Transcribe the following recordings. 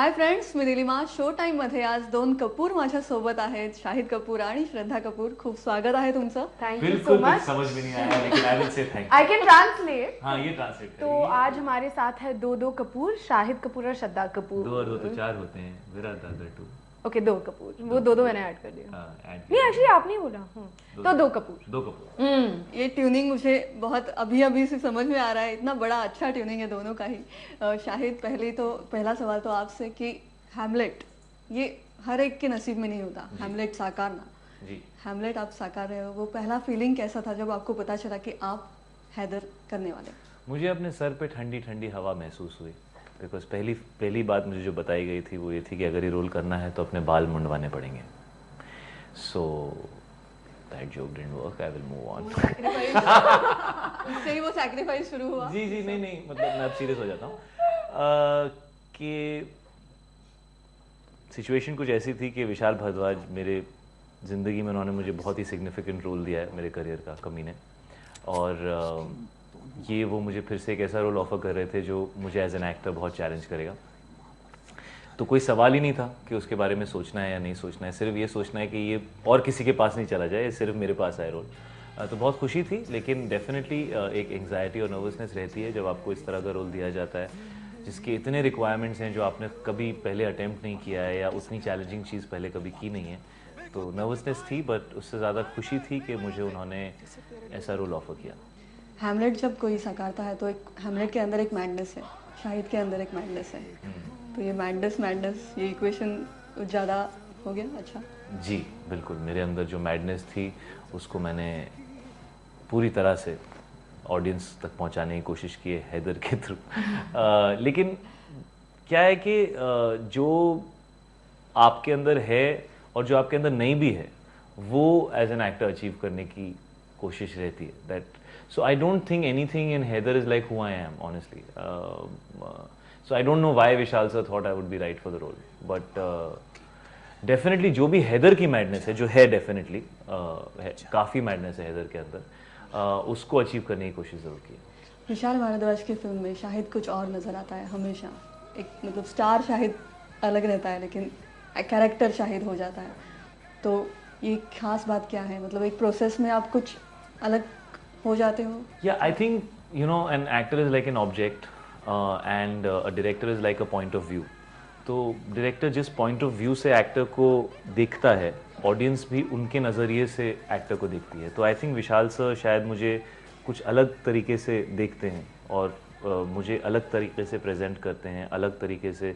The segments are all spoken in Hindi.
हाय फ्रेंड्स, मी निलिमा. शो टाईममध्ये आज दोन कपूर माझ्या सोबत आहेत, शाहिद कपूर आणि श्रद्धा कपूर. खूप स्वागत आहे तुमचं. थैंक यू सो बिल्कुल कुछ मच. समझ में नहीं आया लेकिन I will say thank I can translate. हाँ ये ट्रांसलेट तो आज हमारे साथ है दो कपूर, शाहिद कपूर और श्रद्धा कपूर. दो और दो तो चार होते हैं. विराट दादर टू. ओके, दो कपूर. वो दो मैंने ऐड कर दिया. ऐड नहीं एक्चुअली आपने ही बोला. तो दो कपूर. दो कपूर. ये ट्यूनिंग मुझे बहुत अभी से समझ में आ रहा है. इतना बड़ा अच्छा ट्यूनिंग है दोनों का ही. शाहिद, पहला सवाल तो आपसे कि हैमलेट ये हर एक के नसीब में नहीं होता. हैमलेट साकारना. जी. हैमलेट आप साकार रहे हो, वो पहला फीलिंग कैसा था जब आपको पता चला कि आप हैदर करने वाले? मुझे अपने सर पे ठंडी ठंडी हवा महसूस हुई. बिकॉज पहली बात मुझे जो बताई गई थी वो ये थी कि अगर ये रोल करना है तो अपने बाल मुंडवाने पड़ेंगे. So that joke didn't work. I will move on. उससे ही वो सैक्रिफाइस शुरू हुआ. जी नहीं मतलब मैं अब सीरियस हो जाता हूँ कि सिचुएशन कुछ ऐसी थी कि विशाल भारद्वाज मेरे ज़िंदगी में उन्होंने मुझे बहुत ही सिग्निफिकेंट रोल दिया है मेरे करियर का, कमीने. और ये वो मुझे फिर से एक ऐसा रोल ऑफर कर रहे थे जो मुझे एज एन एक्टर बहुत चैलेंज करेगा. तो कोई सवाल ही नहीं था कि उसके बारे में सोचना है या नहीं सोचना है. सिर्फ ये सोचना है कि ये और किसी के पास नहीं चला जाए, ये सिर्फ मेरे पास आए रोल. तो बहुत खुशी थी, लेकिन डेफिनेटली एक एंग्जाइटी और नर्वसनेस रहती है जब आपको इस तरह का रोल दिया जाता है जिसके इतने रिक्वायरमेंट्स हैं जो आपने कभी पहले अटेम्प्ट नहीं किया है या उतनी चैलेंजिंग चीज़ पहले कभी की नहीं है. तो नर्वसनेस थी, बट उससे ज़्यादा खुशी थी कि मुझे उन्होंने ऐसा रोल ऑफर किया. हैमलेट जब कोई साकारता है तो एक हैमलेट के अंदर एक मैडनेस है, शाहिद के अंदर एक मैडनेस है. तो ये मैडनेस ये इक्वेशन ज़्यादा हो गया. अच्छा जी बिल्कुल. मेरे अंदर जो मैडनेस थी उसको मैंने पूरी तरह से ऑडियंस तक पहुंचाने की कोशिश की है हैदर के थ्रू. लेकिन क्या है कि जो आपके अंदर है और जो आपके अंदर नहीं भी है वो एज एन एक्टर अचीव करने की कोशिश रहती है. That so I don't think anything in Haider is like who I am honestly. So I don't know why Vishal sir thought I would be right for the role. But definitely जो भी हैदर की मैडनेस है, जो है डेफिनेटली काफ़ी मैडनेस है हैदर के अंदर, उसको अचीव करने की कोशिश ज़रूर की. विशाल भारद्वाज की फिल्म में शाहिद कुछ और नज़र आता है हमेशा. एक मतलब स्टार शाहिद अलग रहता है लेकिन कैरेक्टर शाहिद हो जाता है. तो ये खास बात क्या है? मतलब एक प्रोसेस में आप कुछ अलग हो जाते हो? या I think you know an actor is like an object and a director is like a point of view. तो डायरेक्टर जिस पॉइंट ऑफ व्यू से एक्टर को देखता है, ऑडियंस भी उनके नज़रिए से एक्टर को देखती है. तो आई थिंक विशाल सर शायद मुझे कुछ अलग तरीके से देखते हैं और मुझे अलग तरीके से प्रेजेंट करते हैं, अलग तरीके से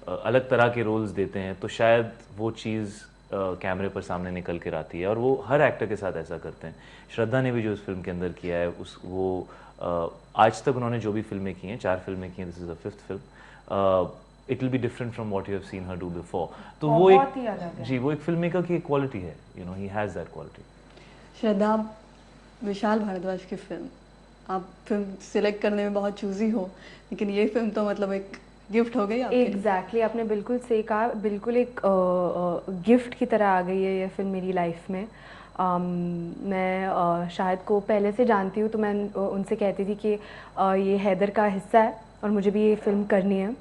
अलग तरह के रोल्स देते हैं. तो शायद वो चीज़ कैमरे पर सामने निकल कर आती है और वो हर एक्टर के साथ ऐसा करते हैं. श्रद्धा ने भी जो उस फिल्म के अंदर किया है आज तक उन्होंने जो भी फिल्में की हैं, 4 फिल्में की हैं, this is the 5th film. It will be different from what you have seen her do before. तो वो एक जी वो एक फिल्म मेकर की एक क्वालिटी है. You know he has that quality. Shraddha, Vishal Bhardwaj की फिल्म, आप फिल्म सिलेक्ट करने में बहुत चूजी हो, लेकिन ये फिल्म तो मतलब एक गिफ्ट हो गई आपके लिए. एग्जैक्टली, आपने बिल्कुल सही कहा. बिल्कुल एक गिफ्ट की तरह आ गई है ये फिल्म मेरी लाइफ में. मैं शाहिद को पहले से जानती हूँ, तो मैं उनसे कहती थी कि ये हैदर का हिस्सा है और मुझे भी ये फिल्म करनी है.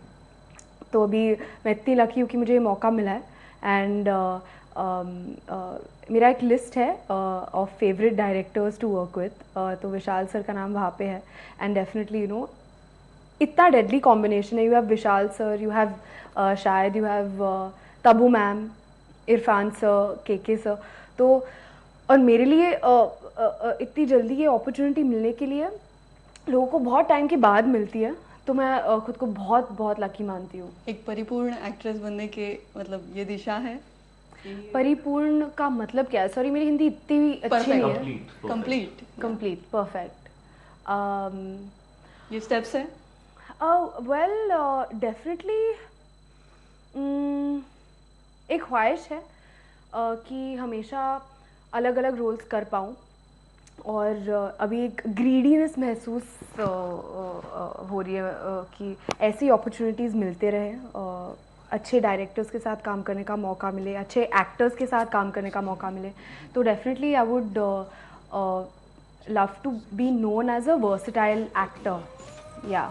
तो अभी मैं इतनी लकी हूँ कि मुझे ये मौका मिला है. एंड मेरा एक लिस्ट है of favourite directors to work with. तो विशाल सर का नाम वहाँ पे है. एंड डेफिनेटली यू नो इतना डेडली कॉम्बिनेशन है. You have Vishal sir, you have Shahid, you have Tabu ma'am, Irrfan sir, K sir. तो और मेरे लिए इतनी जल्दी ये अपॉर्चुनिटी मिलने के लिए लोगों को बहुत टाइम के बाद मिलती है. तो मैं खुद को बहुत बहुत लकी मानती हूँ. एक परिपूर्ण एक्ट्रेस बनने के मतलब ये दिशा है. परिपूर्ण का मतलब क्या है? सॉरी, मेरी हिंदी इतनी अच्छी नहीं है. Complete perfect. ये स्टेप्स है. वेल डेफिनेटली एक ख्वाहिश है कि हमेशा अलग अलग रोल्स कर पाऊँ. और अभी एक ग्रीडीनेस महसूस हो रही है कि ऐसी अपॉर्चुनिटीज़ मिलते रहे, अच्छे डायरेक्टर्स के साथ काम करने का मौका मिले, अच्छे एक्टर्स के साथ काम करने का मौका मिले. तो definitely I would love to be known as a versatile actor. या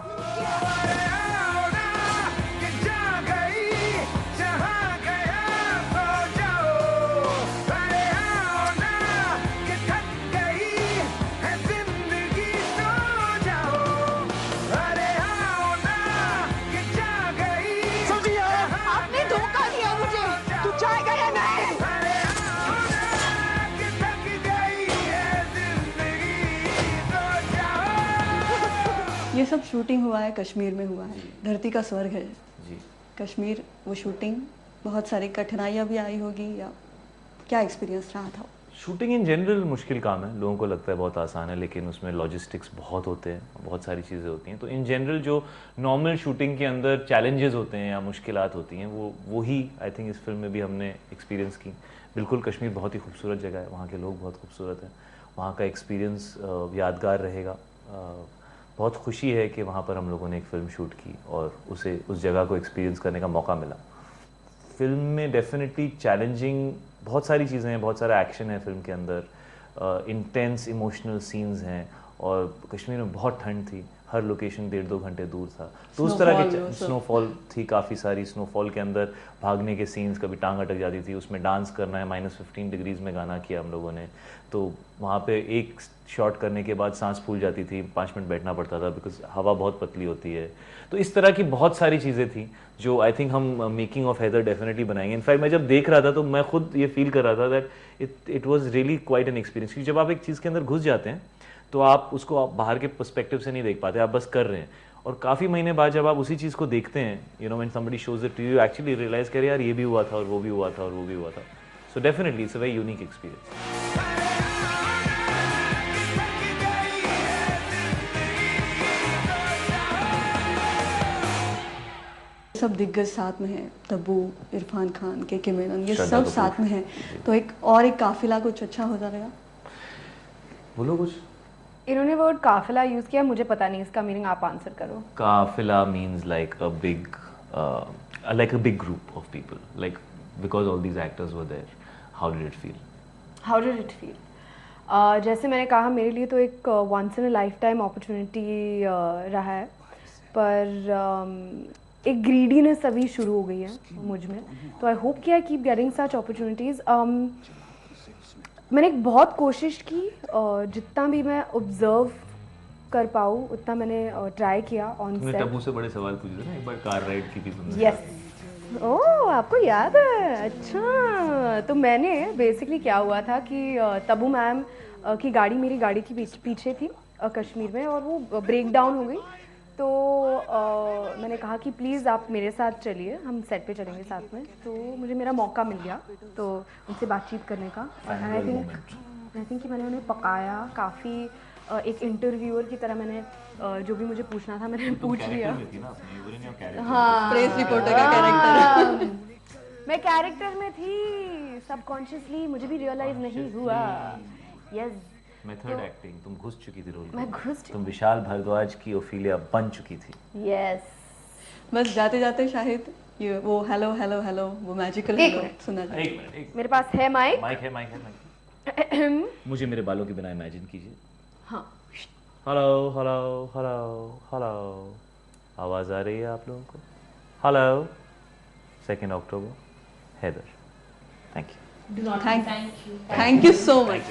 ये सब शूटिंग हुआ है कश्मीर में हुआ है, धरती का स्वर्ग है जी। कश्मीर। वो शूटिंग बहुत सारी कठिनाइयाँ भी आई होगी, या क्या एक्सपीरियंस रहा था? शूटिंग इन जनरल मुश्किल काम है, लोगों को लगता है बहुत आसान है, लेकिन उसमें लॉजिस्टिक्स बहुत होते हैं, बहुत सारी चीज़ें होती हैं। तो इन जनरल जो नॉर्मल शूटिंग के अंदर चैलेंजेस होते हैं या मुश्किलात होती हैं, वो ही आई थिंक इस फिल्म में भी हमने एक्सपीरियंस की। बिल्कुल कश्मीर बहुत ही खूबसूरत जगह है, वहाँ के लोग बहुत खूबसूरत हैं, वहाँ का एक्सपीरियंस यादगार रहेगा। बहुत खुशी है कि वहाँ पर हम लोगों ने एक फ़िल्म शूट की और उसे उस जगह को एक्सपीरियंस करने का मौका मिला। फिल्म में डेफिनेटली चैलेंजिंग बहुत सारी चीज़ें हैं, बहुत सारा एक्शन है फिल्म के अंदर, इंटेंस इमोशनल सीन्स हैं, और कश्मीर में बहुत ठंड थी, हर लोकेशन 1.5-2 घंटे दूर था, तो उस तरह के स्नोफॉल थी, काफ़ी सारी स्नोफॉल के अंदर भागने के सीन्स, कभी टांग अटक जाती थी, उसमें डांस करना है, -15 डिग्रीज में गाना किया हम लोगों ने, तो वहाँ पे एक शॉट करने के बाद सांस फूल जाती थी, 5 मिनट बैठना पड़ता था बिकॉज हवा बहुत पतली होती है। तो इस तरह की बहुत सारी चीज़ें थी जो आई थिंक हम मेकिंग ऑफ हैदर डेफिनेटली बनाएंगे। इनफैक्ट मैं जब देख रहा था तो मैं खुद ये फील कर रहा था that it was really quite an experience, क्योंकि जब आप एक चीज़ के अंदर घुस जाते हैं तो आप उसको बाहर के पर्सपेक्टिव से नहीं देख पाते, आप बस कर रहे हैं, और काफ़ी महीने बाद जब आप उसी चीज़ को देखते हैं, you know when somebody shows it to you, actually realise करें यार ये भी हुआ था और वो भी हुआ था और वो भी हुआ था। So definitely it's a very unique experience. सब दिग्गज साथ में हैं, तब्बू, इरफान खान, के मेनन, ये श्रद्धा सब कपूर। साथ में हैं, तो एक काफिला कुछ अच्छा हो जाएगा। बोलो कुछ। इन्होंने वर्ड काफिला यूज़ किया, मुझे पता नहीं इसका मीनिंग, आप आंसर करो। Kafila means like a big group of people. Like because all these actors were there, how did it feel? How did it feel? जैसे मैंने कहा, मेरे लिए तो एक once in a lifetime opportunity रहा है, पर एक ग्रीडीनेस अभी शुरू हो गई है मुझ में, तो आई होप कि I keep getting such opportunities. मैंने बहुत कोशिश की, जितना भी मैं ऑब्जर्व कर पाऊँ उतना मैंने ट्राई किया ऑन तुमने सेट। तब्बू से बड़े सवाल पूछे थे ना, एक बार कार राइड की थी तुमने। यस, ओह आपको याद है, अच्छा। तो मैंने बेसिकली क्या हुआ था कि तब्बू मैम की गाड़ी मेरी गाड़ी की पीछे थी कश्मीर में, और वो ब्रेक डाउन हो गई, तो मैंने कहा कि प्लीज़ आप मेरे साथ चलिए, हम सेट पे चलेंगे साथ में। तो मुझे मेरा मौका मिल गया तो उनसे बातचीत करने का, एंड आई थिंक कि मैंने उन्हें पकाया काफ़ी, एक इंटरव्यूअर की तरह मैंने जो भी मुझे पूछना था मैंने पूछ लिया। हाँ, प्रेस रिपोर्टर का कैरेक्टर। मैं कैरेक्टर में थी, सबकॉन्शियसली मुझे भी रियलाइज नहीं हुआ। यस, मेथड एक्टिंग, तुम घुस चुकी थी रोल मैं में। घुस तुम विशाल भारद्वाज की ओफिलिया बन चुकी थी। यस। बस जाते जाते शाहिद ये वो हेलो हेलो हेलो वो मैजिकल एक हेलो मिनट। सुना जाए। एक मिनट, एक मेरे पास है माइक। माइक है, माइक है, माइक है। मुझे मेरे बालों के बिना इमेजिन कीजिए। हाँ, हेलो हेलो हेलो हेलो, आवाज़ आ रही है आप लोगों को? Hello, 2 October, Haider. Thank you. Thank you so much.